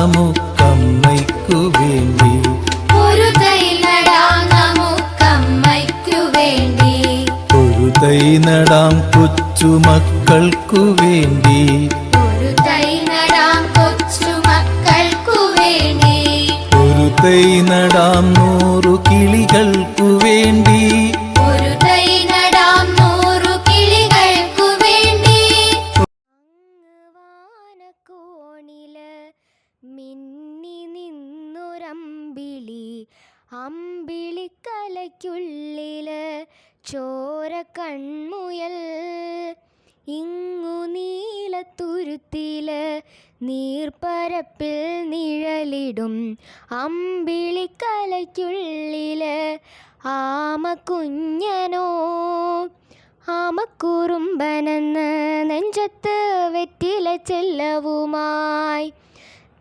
നമുക്കമ്മയ്ക്കു വേണ്ടി. ഒരു തൈ നടാം നമുക്കമ്മയ്ക്കു വേണ്ടി. ഒരു തൈ നടാം കൊച്ചുമക്കൾക്കു വേണ്ടി. ഒരു തൈ നടാം കൊച്ചുമക്കൾക്കു വേണ്ടി. ഒരു തൈ നടാം 100 കിളികൾക്കു വേണ്ടി. ഒരു തൈ നടാം 100 കിളികൾക്കു വേണ്ടി. വാനക്കോണില് മിന്നി നിന്നൊരമ്പിളി, അമ്പിളിക്കലയ്ക്കുള്ളില് ചോര കൺമുയൽ. ഇങ്ങു നീലത്തുരുത്തില് നീർപ്പരപ്പിൽ നിഴലിടും അമ്പിളിക്കലയ്ക്കുള്ളില് ആമക്കുഞ്ഞനോ. ആമക്കുറുമ്പനെന്ന് നെഞ്ചത്ത് വെറ്റില ചെല്ലവുമായി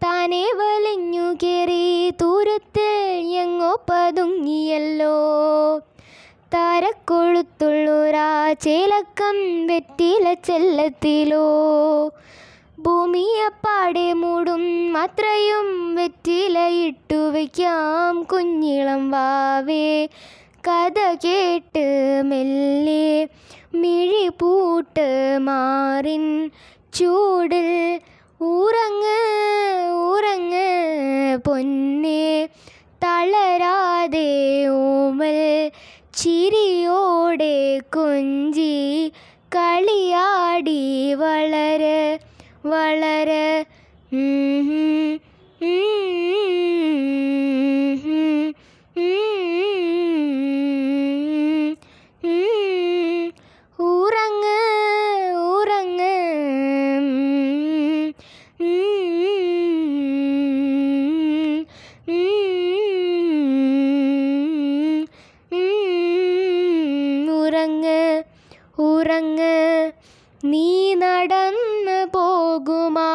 താനെ വലിഞ്ഞു കേറി ദൂരത്തിൽ എങ്ങോ പതുങ്ങിയല്ലോ. താരക്കൊഴുത്തുള്ളൊരാ ചേലക്കം വെറ്റില ചെല്ലത്തിലോ. ഭൂമിയപ്പാടെ മൂടും അത്രയും വെറ്റില ഇട്ടു വയ്ക്കാം കുഞ്ഞിളം വാവേ. കഥ കേട്ട് മെല്ലെ മിഴി പൂട്ട് മാറിൻ ചൂടിൽ ഉറങ്ങ് ഉറങ്ങ് പൊന്നേ. തളരാതെ ഓമൽ ചിരിയോടെ കൊഞ്ചി കളിയാടി വളര് വളര്. ഉറങ്ങ് ഉറങ്ങ് ഉറങ്ങ് ഉറങ്ങ്. നീ നടന്നു പോകുമാ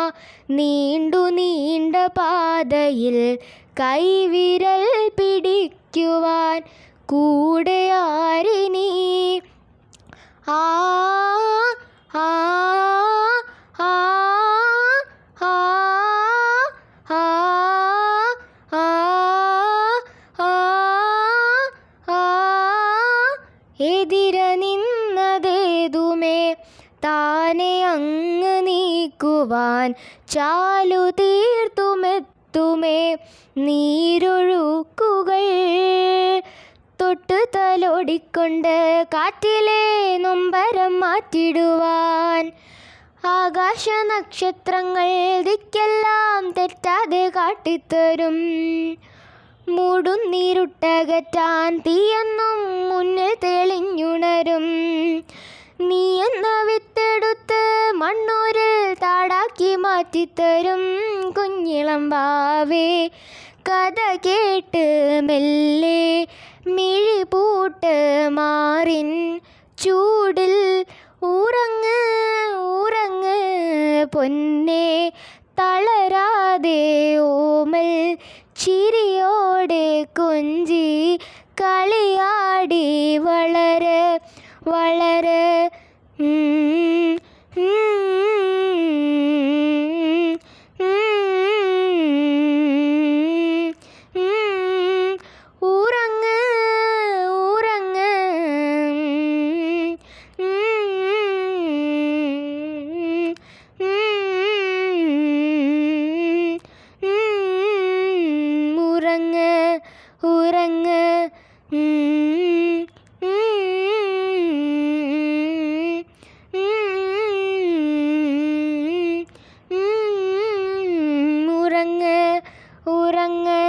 നീണ്ടു നീണ്ട പാതയിൽ കൈവിരൽ പിടിക്കുവാൻ കൂടെ ആരിനി. ആ ആ ആ ആ ആ ആ ആ. എതിര നിന്നതേതുമേ താനെ അങ്ങ് നീക്കുവാൻ ചാലു തീർത്തുമെത്തുമേ നീരൊഴുക്കുകൾ. തൊട്ടു തലോടിക്കൊണ്ട് കാറ്റിലെ നൊമ്പരം മാറ്റിടുവാൻ ആകാശ നക്ഷത്രങ്ങൾ ദിക്കെല്ലാം തെറ്റാതെ കാട്ടിത്തരും. മൂടുന്നീരുട്ടകറ്റാൻ തീയെന്നും മുന്നിൽ തെളിഞ്ഞുണരും. നീ എന്ന വിത്തെടുത്ത് മണ്ണൂരിൽ താടാക്കി മാറ്റിത്തരും കുഞ്ഞിളം വാവേ. കഥ കേട്ട് മെല്ലെ മിഴി പൂട്ട് മാറിൻ ചൂടിൽ ഉറങ്ങ് ഉറങ്ങ് പൊന്നേ. തളരാതെ ഓമൽ ചിരിയോടെ കൊഞ്ചി കളിയാടി വളര് വളര്. ഉറങ്ങ് ഉറങ്ങ് ഉറങ്ങ് ഉറങ്ങ്. ഉറങ്ങ് ഉറങ്ങ്.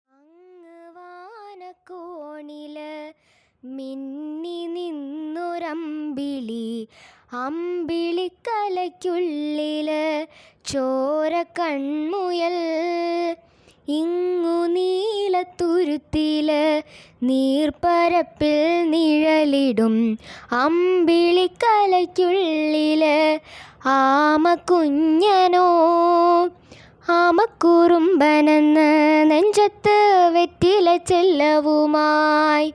അങ്ങ് വാനക്കോണില് മിന്നി നിന്നൊരമ്പിളി, അമ്പിളിക്കലയ്ക്കുള്ളില് ചോര കൺമുയൽ. ഇങ്ങു നീലത്തുരുത്തില് നീർപ്പരപ്പിൽ നിഴലിടും അമ്പിളിക്കലയ്ക്കുള്ളില് ആമക്കുഞ്ഞനോ. ആമക്കുറുമ്പനെന്ന് നെഞ്ചത്ത് വെറ്റില ചെല്ലവുമായി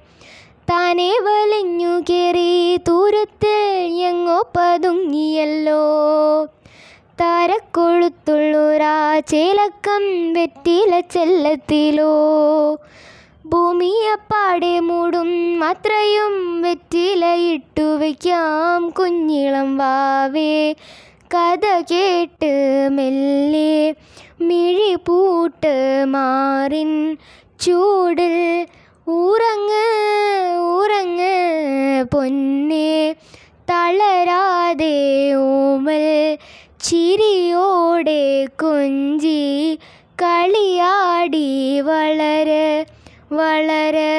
താനെ വലിഞ്ഞു കേറി ദൂരത്തിൽ എങ്ങോ പതുങ്ങിയല്ലോ. താരക്കൊഴുത്തുള്ളൂരാ ചേലക്കം വെറ്റില ചെല്ലത്തിലോ ഭൂമിയപ്പാടെ മൂടും അത്രയും വെറ്റില ഇട്ടു വയ്ക്കാം കുഞ്ഞിളം വാവേ കഥ കേട്ട് മെല്ലെ മിഴി പൂട്ട് മാറിൻ ചൂടിൽ ഉറങ്ങ് ഉറങ്ങ് പൊന്നേ തളരാതെ ഓമൽ ചിരിയോടെ കൊഞ്ചി കളിയാടി വളര് വളര്